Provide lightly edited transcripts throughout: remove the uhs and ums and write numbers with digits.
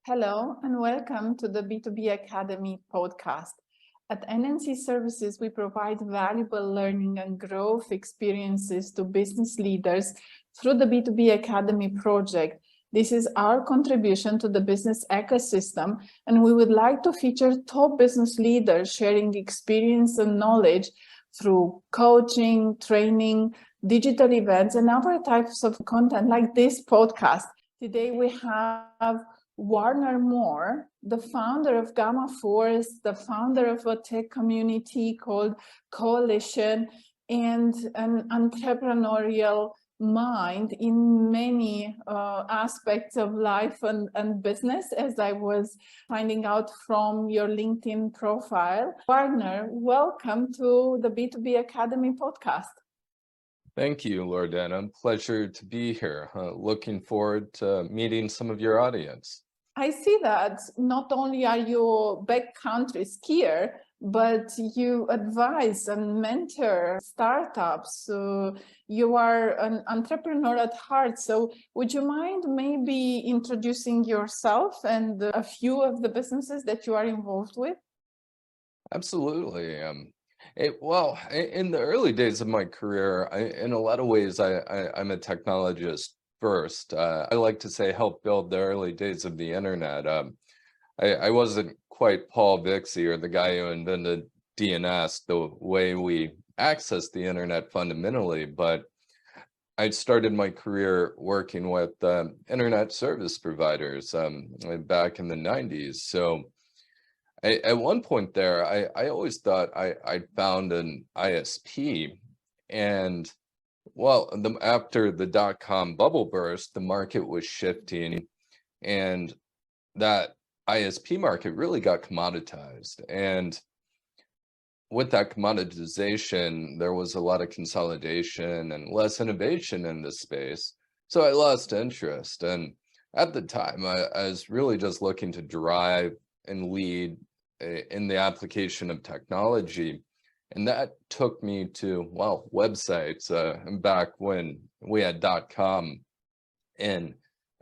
Hello and welcome to the B2B Academy podcast. At NNC Services, we provide valuable learning and growth experiences to business leaders through the B2B Academy project. This is our contribution to the business ecosystem, and we would like to feature top business leaders sharing experience and knowledge through coaching, training, digital events, and other types of content like this podcast. Today we have Warner Moore, the founder of Gamma Force, the founder of a tech community called Coalition, and an entrepreneurial mind in many aspects of life and business, as I was finding out from your LinkedIn profile. Warner, welcome to the B2B Academy podcast. Thank you, Loredana. Pleasure to be here. Looking forward to meeting some of your audience. I see that not only are you a backcountry skier, but you advise and mentor startups. So you are an entrepreneur at heart. So would you mind maybe introducing yourself and a few of the businesses that you are involved with? Absolutely. In the early days of my career, in a lot of ways, I'm a technologist first. I like to say help build the early days of the internet. I wasn't quite Paul Vixie or the guy who invented DNS, the way we access the internet fundamentally, but I started my career working with internet service providers back in the 90s. So at one point there, I always thought I found an ISP, and after the dot-com bubble burst, the market was shifting, and that ISP market really got commoditized. And with that commoditization, there was a lot of consolidation and less innovation in this space. So I lost interest. And at the time, I was really just looking to drive and lead in the application of technology. And that took me to, websites back when we had .com and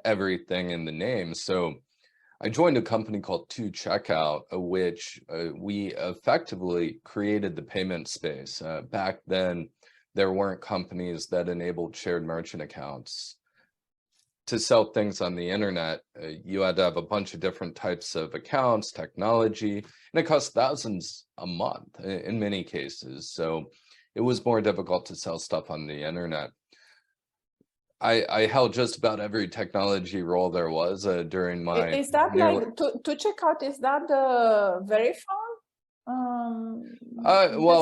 everything in the name. So I joined a company called 2Checkout, which we effectively created the payment space. Back then, there weren't companies that enabled shared merchant accounts. To sell things on the internet, you had to have a bunch of different types of accounts, technology, and it cost thousands a month in many cases. So it was more difficult to sell stuff on the internet. I held just about every technology role there was during my... Is that like, to check out, is that the Verifone?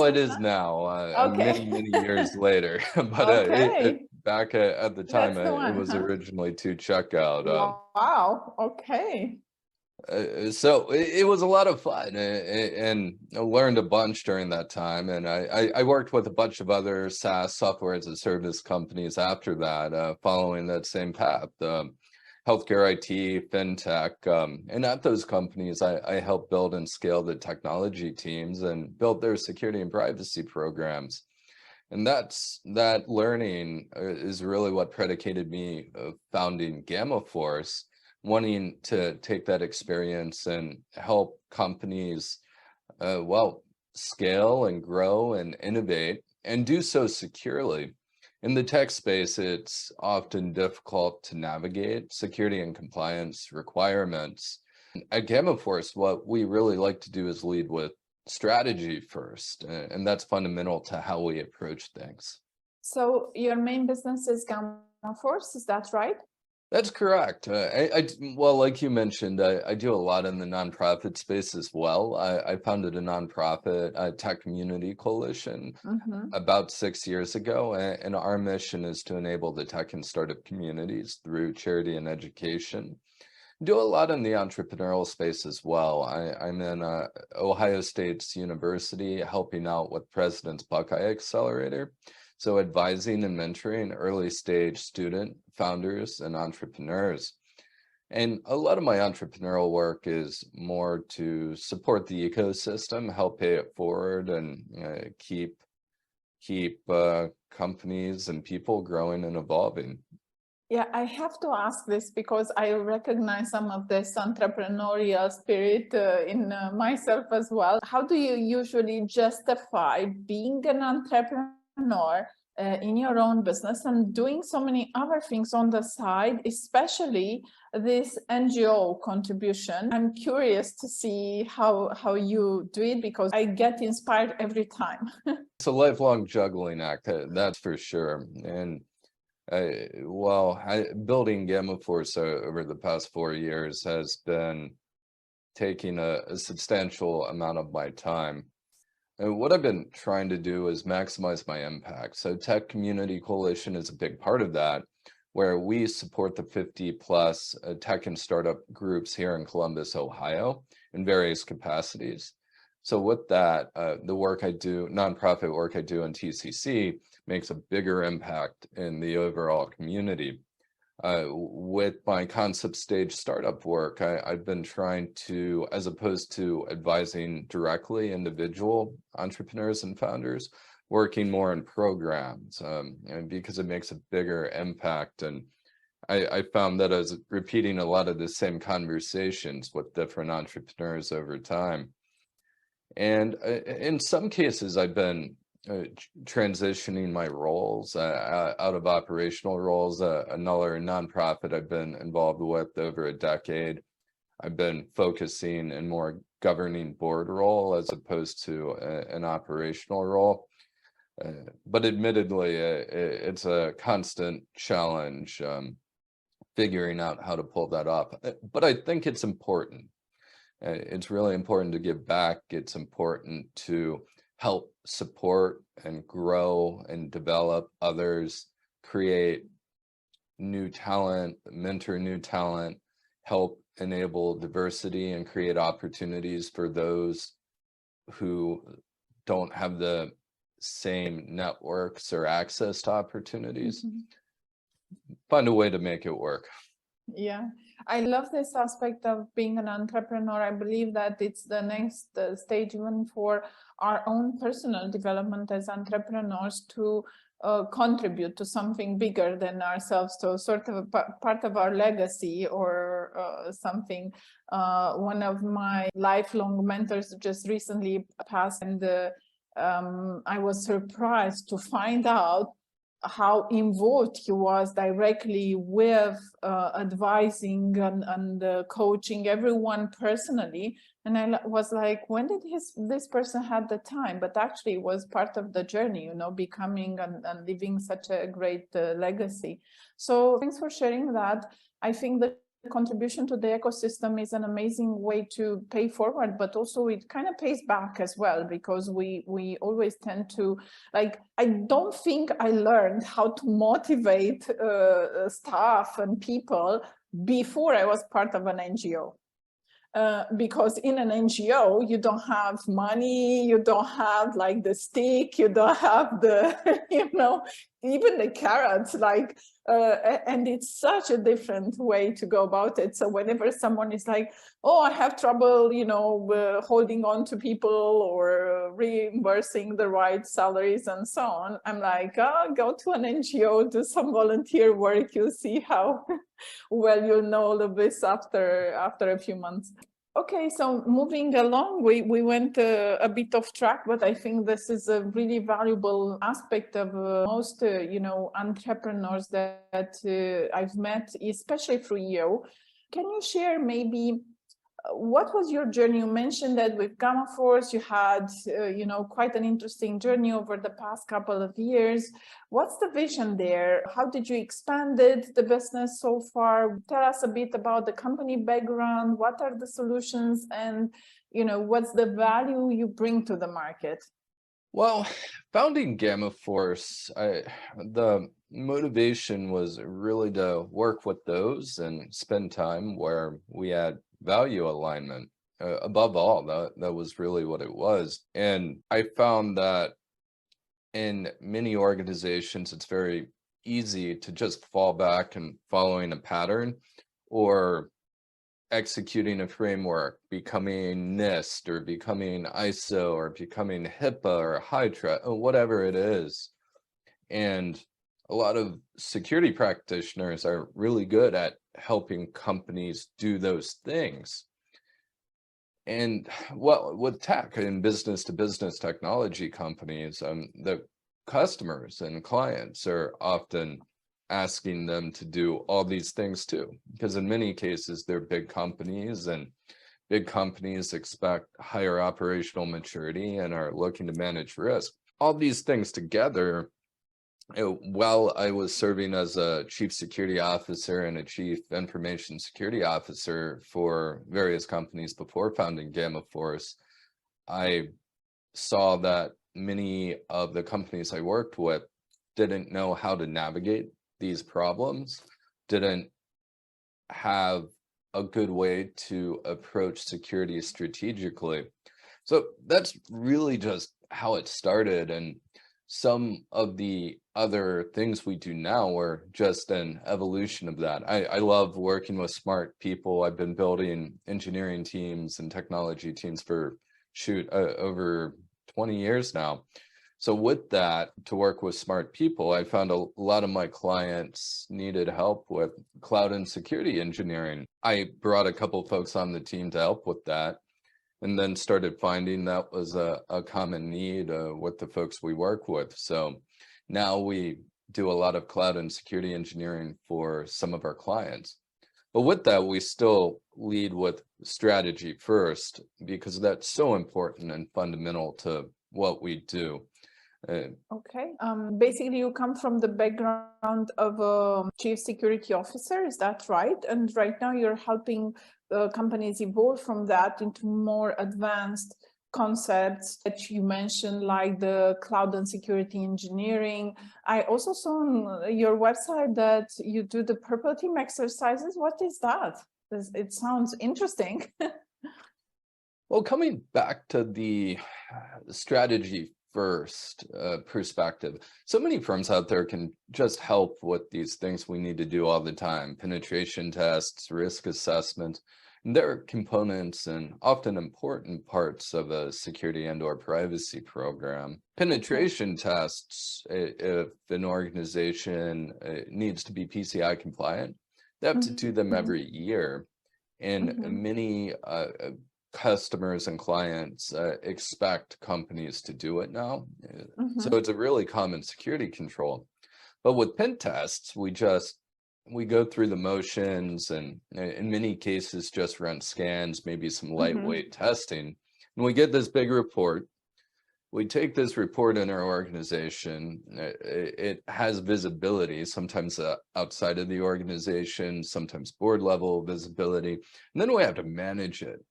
It is now, okay. many years later. But okay. Back at the time, it was huh? originally 2Checkout. Wow, okay. So it was a lot of fun, and I learned a bunch during that time. And I worked with a bunch of other SaaS, software as a service companies after that, following that same path, healthcare IT, fintech. And at those companies, I helped build and scale the technology teams and build their security and privacy programs. And that learning is really what predicated me founding Gamma Force, wanting to take that experience and help companies, scale and grow and innovate and do so securely. In the tech space, it's often difficult to navigate security and compliance requirements. At Gamma Force, what we really like to do is lead with strategy first, and that's fundamental to how we approach things. So your main business is Gamma Force, is that right? That's correct. Like you mentioned, I do a lot in the nonprofit space as well. I founded a nonprofit, tech community coalition, about 6 years ago, and our mission is to enable the tech and startup communities through charity and education. Do a lot in the entrepreneurial space as well. I'm in Ohio State's University, helping out with President's Buckeye Accelerator. So advising and mentoring early stage student founders and entrepreneurs. And a lot of my entrepreneurial work is more to support the ecosystem, help pay it forward, and keep companies and people growing and evolving. Yeah, I have to ask this because I recognize some of this entrepreneurial spirit in myself as well. How do you usually justify being an entrepreneur in your own business and doing so many other things on the side, especially this NGO contribution? I'm curious to see how you do it because I get inspired every time. It's a lifelong juggling act, that's for sure. And building Gamma Force over the past 4 years has been taking a substantial amount of my time. And what I've been trying to do is maximize my impact. So Tech Community Coalition is a big part of that, where we support the 50 plus tech and startup groups here in Columbus, Ohio, in various capacities. So with that, the work I do, nonprofit work I do in TCC makes a bigger impact in the overall community. With my concept stage startup work, I've been trying to, as opposed to advising directly individual entrepreneurs and founders, working more in programs, and because it makes a bigger impact. And I found that I was repeating a lot of the same conversations with different entrepreneurs over time. And in some cases, I've been transitioning my roles out of operational roles. Another nonprofit I've been involved with over a decade, I've been focusing in more governing board role as opposed to an operational role. But admittedly, it's a constant challenge figuring out how to pull that off. But I think it's important. It's really important to give back. It's important to help support and grow and develop others, create new talent, mentor new talent, help enable diversity and create opportunities for those who don't have the same networks or access to opportunities. Find a way to make it work. Yeah, I love this aspect of being an entrepreneur. I believe that it's the next stage even for our own personal development as entrepreneurs to contribute to something bigger than ourselves, to sort of a part of our legacy or something. One of my lifelong mentors just recently passed, and I was surprised to find out how involved he was directly with advising and coaching everyone personally. And I was like, when did this person have the time? But actually it was part of the journey, you know, becoming and leaving such a great legacy. So thanks for sharing that. I think that contribution to the ecosystem is an amazing way to pay forward, but also it kind of pays back as well, because we always tend to, like, I don't think I learned how to motivate staff and people before I was part of an NGO. Because in an NGO, you don't have money, you don't have like the stick, you don't have the, you know, even the carrots, like, and it's such a different way to go about it. So whenever someone is like, oh, I have trouble, you know, holding on to people or reimbursing the right salaries and so on, I'm like, oh, go to an NGO, do some volunteer work, you'll see how well you'll know all of this after a few months. Okay, so moving along, we went a bit off track, but I think this is a really valuable aspect of most, you know, entrepreneurs that I've met, especially through you. Can you share maybe what was your journey? You mentioned that with Gamma Force, you had, you know, quite an interesting journey over the past couple of years. What's the vision there? How did you expand the business so far? Tell us a bit about the company background. What are the solutions, and, you know, what's the value you bring to the market? Well, founding Gamma Force, the motivation was really to work with those and spend time where we had value alignment. Above all, that was really what it was. And I found that in many organizations, it's very easy to just fall back and following a pattern or executing a framework, becoming NIST or becoming ISO or becoming HIPAA or HITRA, or whatever it is. And a lot of security practitioners are really good at helping companies do those things. And well, with tech and business to business technology companies, the customers and clients are often asking them to do all these things too, because in many cases they're big companies, and big companies expect higher operational maturity and are looking to manage risk. All these things together, while I was serving as a chief security officer and a chief information security officer for various companies before founding Gamma Force, I saw that many of the companies I worked with didn't know how to navigate these problems, didn't have a good way to approach security strategically. So that's really just how it started. And some of the other things we do now are just an evolution of that. I love working with smart people. I've been building engineering teams and technology teams for over 20 years now. So with that, to work with smart people, I found a lot of my clients needed help with cloud and security engineering. I brought a couple folks on the team to help with that, and then started finding that was a common need with the folks we work with. So now we do a lot of cloud and security engineering for some of our clients. But with that, we still lead with strategy first, because that's so important and fundamental to what we do. Okay. Basically, you come from the background of a chief security officer, is that right? And right now you're helping companies evolve from that into more advanced concepts that you mentioned, like the cloud and security engineering. I also saw on your website that you do the purple team exercises. What is that? It sounds interesting. Well, coming back to the strategy first perspective, so many firms out there can just help with these things we need to do all the time: penetration tests, risk assessment. And there are components and often important parts of a security and/or privacy program. Penetration tests, if an organization needs to be PCI compliant, they have to do them every year. And many customers and clients expect companies to do it now. So it's a really common security control. But with pen tests, we go through the motions, and in many cases just run scans, maybe some lightweight testing. And we get this big report. We take this report in our organization. It has visibility, sometimes outside of the organization, sometimes board level visibility. And then we have to manage it.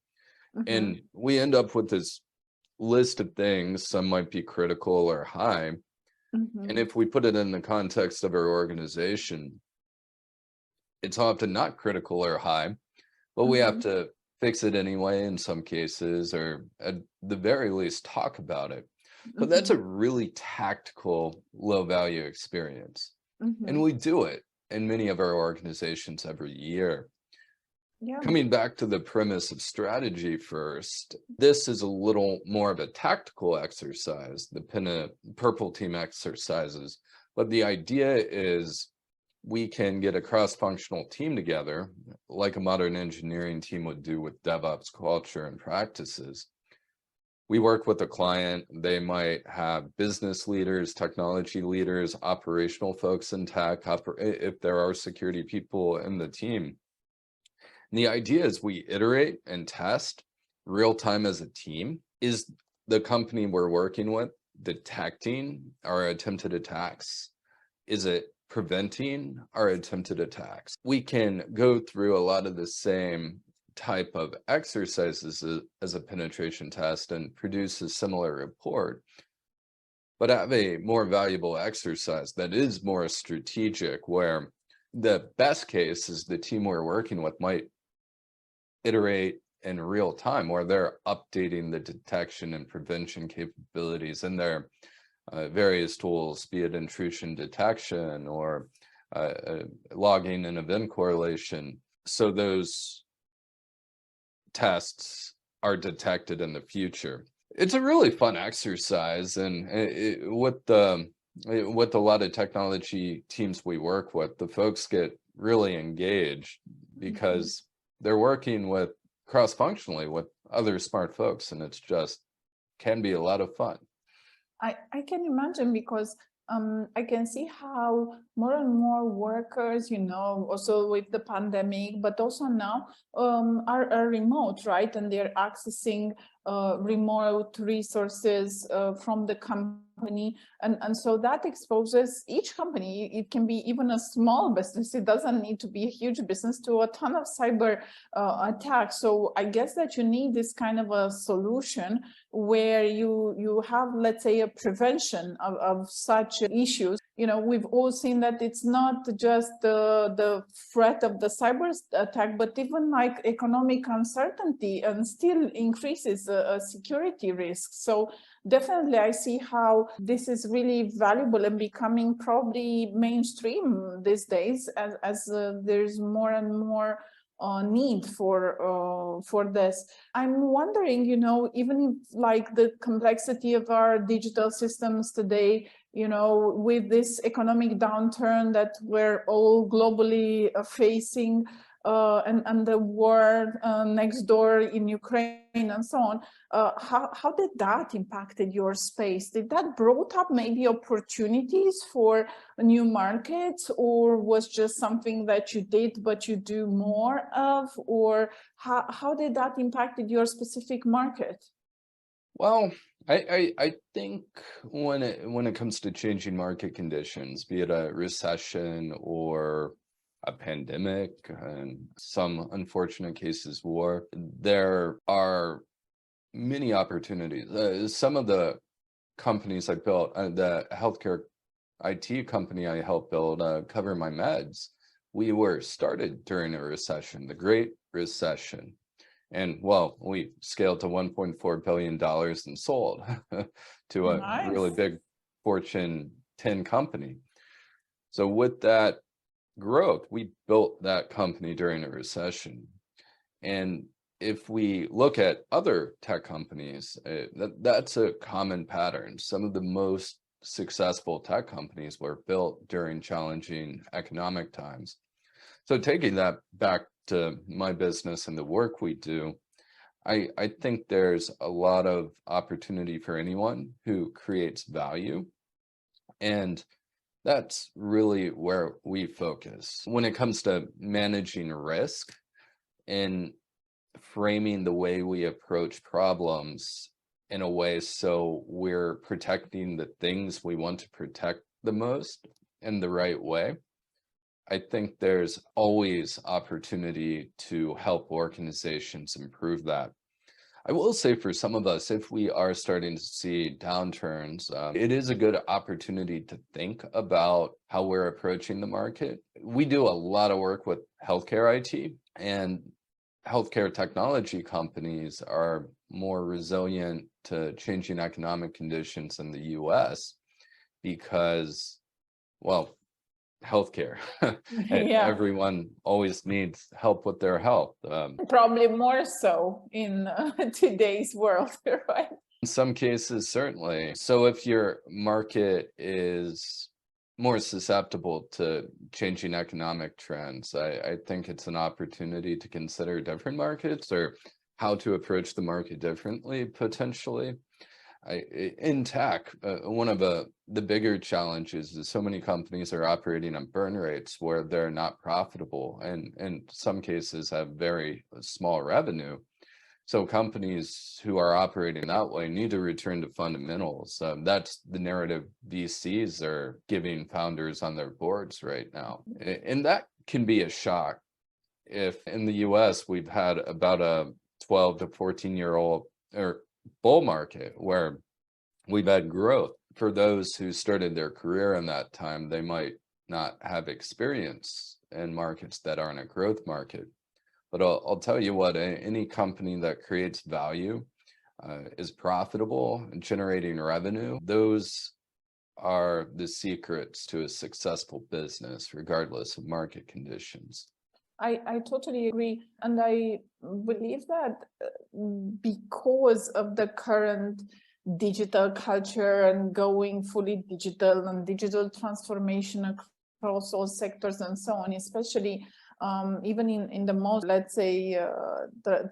And we end up with this list of things. Some might be critical or high. And if we put it in the context of our organization, it's often not critical or high, but we have to fix it anyway in some cases, or at the very least talk about it. But that's a really tactical, low value experience. And we do it in many of our organizations every year. Yeah. Coming back to the premise of strategy first, this is a little more of a tactical exercise, the purple team exercises. But the idea is we can get a cross-functional team together, like a modern engineering team would do with DevOps culture and practices. We work with a client. They might have business leaders, technology leaders, operational folks in tech, if there are security people in the team. And the idea is we iterate and test real time as a team. Is the company we're working with detecting our attempted attacks? Is it preventing our attempted attacks? We can go through a lot of the same type of exercises as a penetration test and produce a similar report, but have a more valuable exercise that is more strategic, where the best case is the team we're working with might iterate in real time, where they're updating the detection and prevention capabilities in their various tools, be it intrusion detection or logging and event correlation. So those tests are detected in the future. It's a really fun exercise, and with the with a lot of technology teams we work with, the folks get really engaged because they're working with cross-functionally with other smart folks, and it's just can be a lot of fun. I can imagine, because I can see how more and more workers, also with the pandemic, but also now are remote, right? And they're accessing remote resources from the company. And so that exposes each company, it can be even a small business, it doesn't need to be a huge business, to a ton of cyber attacks. So I guess that you need this kind of a solution where you have, let's say, a prevention of such issues. We've all seen that it's not just the threat of the cyber attack, but even like economic uncertainty and still increases security risks. So definitely I see how this is really valuable and becoming probably mainstream these days, as there's more and more need for this. I'm wondering, even if like the complexity of our digital systems today, with this economic downturn that we're all globally facing, and the war next door in Ukraine and so on, how did that impacted your space? Did that brought up maybe opportunities for new markets, or was just something that you did but you do more of, or how did that impacted your specific market? Well, I think when it comes to changing market conditions, be it a recession or a pandemic, and some unfortunate cases war, there are many opportunities. Some of the companies I built, the healthcare IT company I helped build, Cover My Meds, we were started during a recession, the Great Recession. And well, we scaled to $1.4 billion and sold to a really big Fortune 10 company. So with that growth, we built that company during a recession. And if we look at other tech companies, that's a common pattern. Some of the most successful tech companies were built during challenging economic times. So taking that back to my business and the work we do, I think there's a lot of opportunity for anyone who creates value. And that's really where we focus. When it comes to managing risk and framing the way we approach problems in a way so we're protecting the things we want to protect the most in the right way, I think there's always opportunity to help organizations improve that. I will say for some of us, if we are starting to see downturns, it is a good opportunity to think about how we're approaching the market. We do a lot of work with healthcare IT, and healthcare technology companies are more resilient to changing economic conditions in the US because, well, healthcare. And everyone always needs help with their health. Probably more so in today's world, right? In some cases, certainly. So if your market is more susceptible to changing economic trends, I think it's an opportunity to consider different markets or how to approach the market differently, potentially. In tech, one of the bigger challenges is so many companies are operating on burn rates where they're not profitable, and in some cases have very small revenue. So companies who are operating that way need to return to fundamentals. That's the narrative VCs are giving founders on their boards right now. And that can be a shock. If in the US, we've had about a 12 to 14-year-old or bull market where we've had growth. For those who started their career in that time, they might not have experience in markets that aren't a growth market. But I'll tell you what, any company that creates value, is profitable and generating revenue, those are the secrets to a successful business, regardless of market conditions. I totally agree. And I believe that because of the current digital culture and going fully digital and digital transformation across all sectors and so on, especially even in the most, let's say,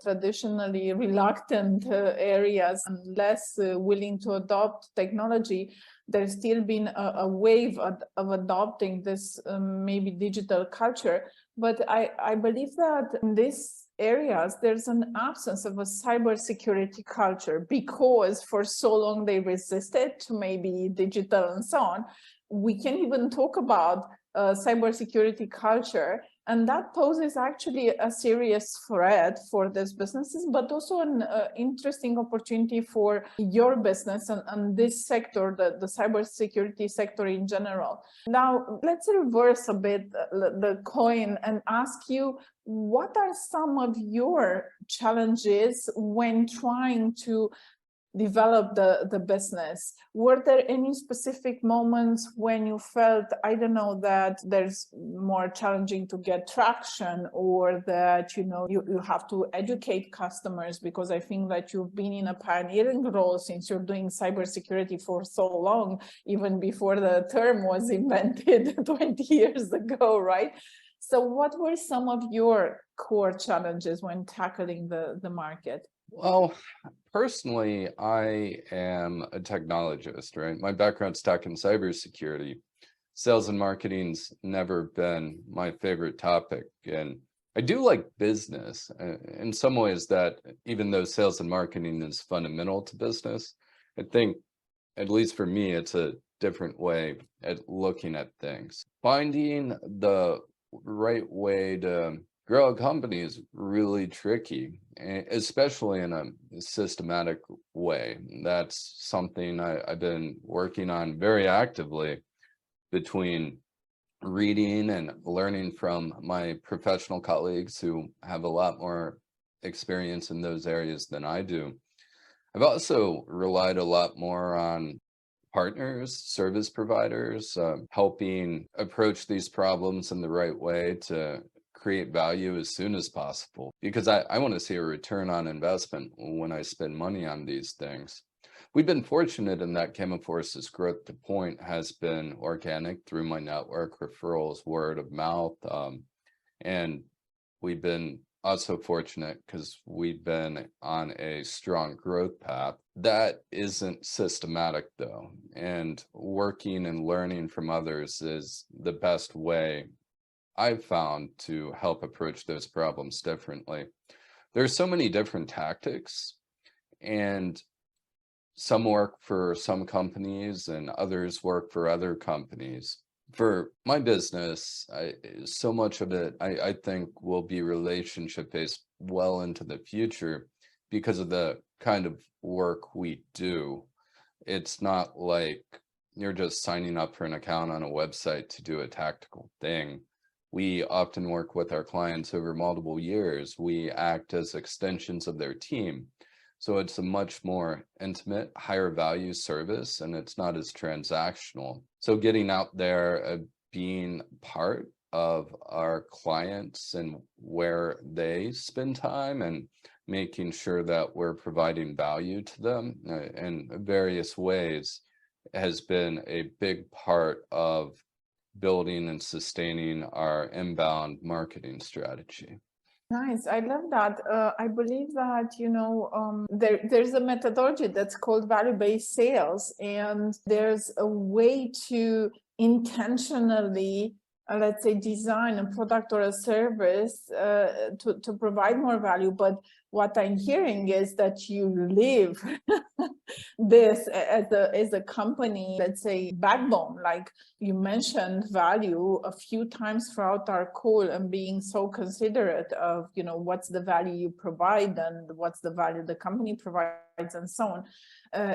traditionally reluctant areas and less willing to adopt technology, there's still been a wave of adopting this maybe digital culture. But I believe that in these areas, there's an absence of a cybersecurity culture because for so long they resisted to maybe digital and so on. We can even talk about cybersecurity culture, and that poses actually a serious threat for these businesses, but also an interesting opportunity for your business and this sector, the cybersecurity sector in general. Now, let's reverse a bit the coin and ask you, what are some of your challenges when trying to develop the business? Were there any specific moments when you felt, I don't know, that there's more challenging to get traction, or that, you know, you have to educate customers? Because I think that you've been in a pioneering role since you're doing cybersecurity for so long, even before the term was invented 20 years ago, right? So what were some of your core challenges when tackling the market? Well, personally, I am a technologist, right? My background's tech and cybersecurity. Sales and marketing's never been my favorite topic. And I do like business in some ways, that even though sales and marketing is fundamental to business, I think, at least for me, it's a different way at looking at things. Finding the right way to grow a company is really tricky, especially in a systematic way. That's something I've been working on very actively, between reading and learning from my professional colleagues who have a lot more experience in those areas than I do. I've also relied a lot more on partners, service providers, helping approach these problems in the right way to create value as soon as possible, because I want to see a return on investment when I spend money on these things. We've been fortunate in that Chemiforce's growth to point has been organic through my network, referrals, word of mouth, and we've been also fortunate because we've been on a strong growth path. That isn't systematic though, and working and learning from others is the best way I've found to help approach those problems differently. There's so many different tactics, and some work for some companies and others work for other companies. For my business, so much of it, I think, will be relationship based well into the future because of the kind of work we do. It's not like you're just signing up for an account on a website to do a tactical thing. We often work with our clients over multiple years. We act as extensions of their team. So it's a much more intimate, higher value service, and it's not as transactional. So getting out there, being part of our clients and where they spend time, and making sure that we're providing value to them in various ways, has been a big part of building and sustaining our inbound marketing strategy. Nice. I love that. I believe that, you know, there's a methodology that's called value-based sales, and there's a way to intentionally, let's say, design a product or a service to provide more value. But what I'm hearing is that you live this as a company, let's say, backbone. Like you mentioned value a few times throughout our call, and being so considerate of, you know, what's the value you provide and what's the value the company provides and so on.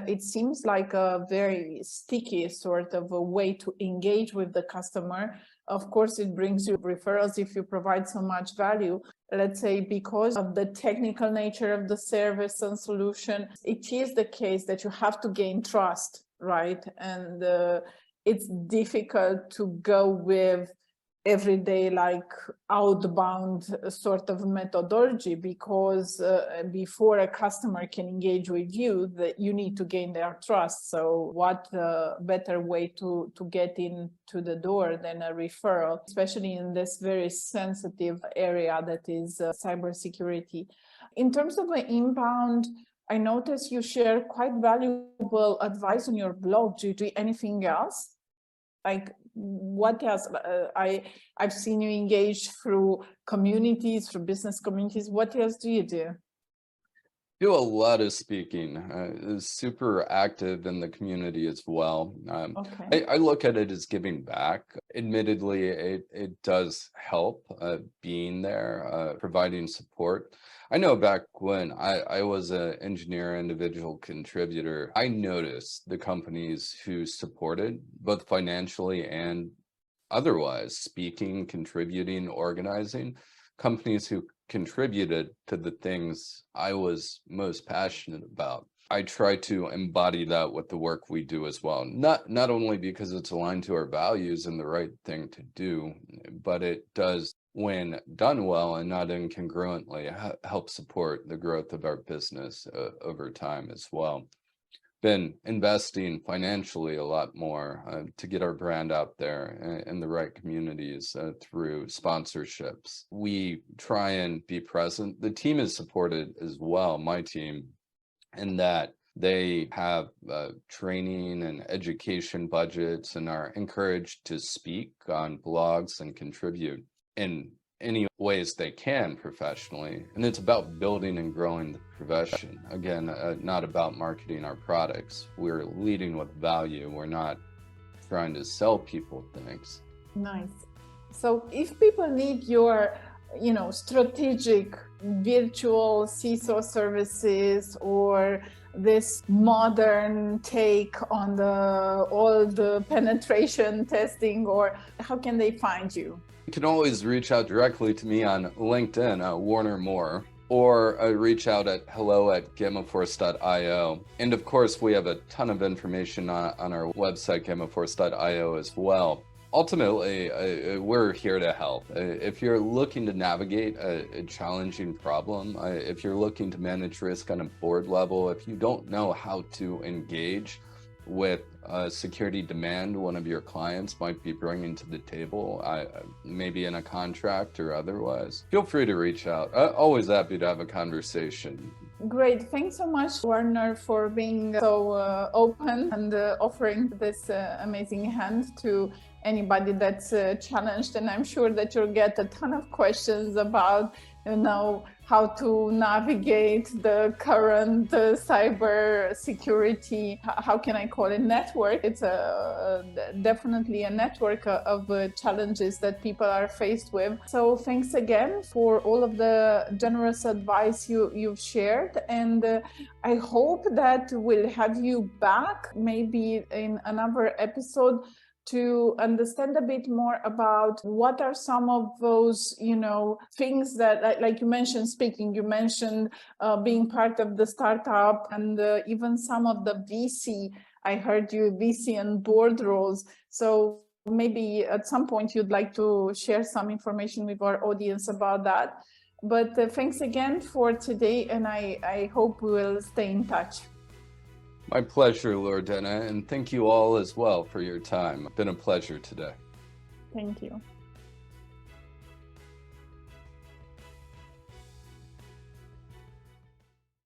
It seems like a very sticky sort of a way to engage with the customer. Of course, it brings you referrals if you provide so much value. Let's say because of the technical nature of the service and solution, it is the case that you have to gain trust, right? And it's difficult to go with everyday like outbound sort of methodology, because before a customer can engage with you, that you need to gain their trust. So what better way to get into the door than a referral, especially in this very sensitive area that is cybersecurity. In terms of the inbound, I noticed you share quite valuable advice on your blog. Do you do anything else? Like what else? I've seen you engage through communities, through business communities. What else do you do? Do a lot of speaking. Is super active in the community as well. Okay. I look at it as giving back. Admittedly, it does help being there, providing support. I know back when I was an engineer, individual contributor, I noticed the companies who supported both financially and otherwise, speaking, contributing, organizing, companies who contributed to the things I was most passionate about. I try to embody that with the work we do as well. Not only because it's aligned to our values and the right thing to do, but it does, when done well and not incongruently, help support the growth of our business over time as well. Been investing financially a lot more to get our brand out there in the right communities through sponsorships. We try and be present. The team is supported as well, my team, in that they have training and education budgets and are encouraged to speak on blogs and contribute in any ways they can professionally. And it's about building and growing the profession. Again, not about marketing our products. We're leading with value. We're not trying to sell people things. Nice. So if people need your, strategic virtual CISO services or this modern take on all the penetration testing, or how can they find you? You can always reach out directly to me on LinkedIn, Warner Moore, or reach out at hello@gammaforce.io. And of course, we have a ton of information on our website, gammaforce.io as well. Ultimately, we're here to help. If you're looking to navigate a challenging problem, if you're looking to manage risk on a board level, if you don't know how to engage with security demand one of your clients might be bringing to the table, maybe in a contract or otherwise, feel free to reach out. Always happy to have a conversation. Great. Thanks so much, Warner, for being so open and offering this amazing hand to anybody that's challenged. And I'm sure that you'll get a ton of questions about, how to navigate the current cyber security, how can I call it, network. It's definitely a network of challenges that people are faced with. So thanks again for all of the generous advice you've shared. And I hope that we'll have you back maybe in another episode to understand a bit more about what are some of those, things that, like you mentioned speaking, you mentioned being part of the startup, and even some of the VC, I heard you VC and board roles. So maybe at some point you'd like to share some information with our audience about that. But thanks again for today, and I hope we will stay in touch. My pleasure, Loredana, and thank you all as well for your time. It's been a pleasure today. Thank you.